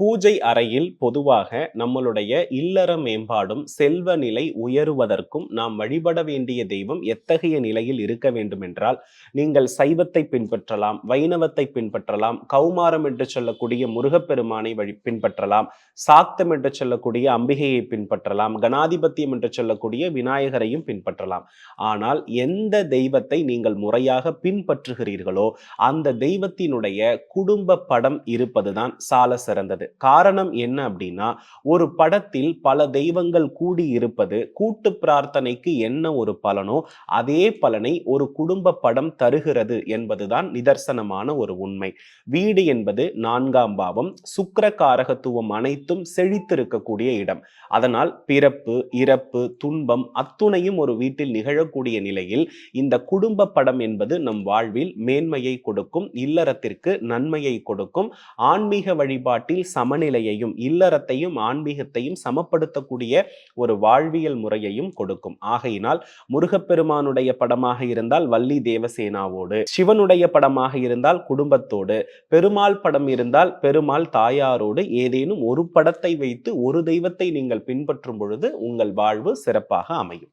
பூஜை அறையில் பொதுவாக நம்மளுடைய இல்லற மேம்பாடும் செல்வ நிலை உயருவதற்கும் நாம் வழிபட வேண்டிய தெய்வம் எத்தகைய நிலையில் இருக்க வேண்டும் என்றால், நீங்கள் சைவத்தை பின்பற்றலாம், வைணவத்தை பின்பற்றலாம், கௌமாரம் என்று சொல்லக்கூடிய முருகப்பெருமானை பின்பற்றலாம், சாக்தம் என்று சொல்லக்கூடிய அம்பிகையை பின்பற்றலாம், கணாதிபத்தியம் என்று சொல்லக்கூடிய விநாயகரையும் பின்பற்றலாம். ஆனால் எந்த தெய்வத்தை நீங்கள் முறையாக பின்பற்றுகிறீர்களோ அந்த தெய்வத்தினுடைய குடும்ப படம் இருப்பதுதான் சால சிறந்தது. காரணம் என்ன அப்படின்னா, ஒரு படத்தில் பல தெய்வங்கள் கூடி இருப்பது கூட்டு பிரார்த்தனைக்கு என்ன ஒரு பலனோ அதே பலனை ஒரு குடும்ப படம் தருகிறது என்பதுதான் நிதர்சனமான ஒரு உண்மை. வீடு என்பது 4ஆம் பாவம், சுக்கிர காரகத்துவம் அனைத்தும் செழித்திருக்கக்கூடிய இடம். அதனால் பிறப்பு, இறப்பு, துன்பம் அத்துணையும் ஒரு வீட்டில் நிகழக்கூடிய நிலையில் இந்த குடும்ப படம் என்பது நம் வாழ்வில் மேன்மையை கொடுக்கும், இல்லறத்திற்கு நன்மையை கொடுக்கும், ஆன்மீக வழிபாட்டில் சமநிலையையும் இல்லறத்தையும் ஆன்மீகத்தையும் சமப்படுத்தக்கூடிய ஒரு வாழ்வியல் முறையையும் கொடுக்கும். ஆகையினால் முருகப்பெருமானுடைய படமாக இருந்தால் வள்ளி தேவசேனாவோடு, சிவனுடைய படமாக இருந்தால் குடும்பத்தோடு, பெருமாள் படம் இருந்தால் பெருமாள் தாயாரோடு ஏதேனும் ஒரு படத்தை வைத்து ஒரு தெய்வத்தை நீங்கள் பின்பற்றும் பொழுது உங்கள் வாழ்வு சிறப்பாக அமையும்.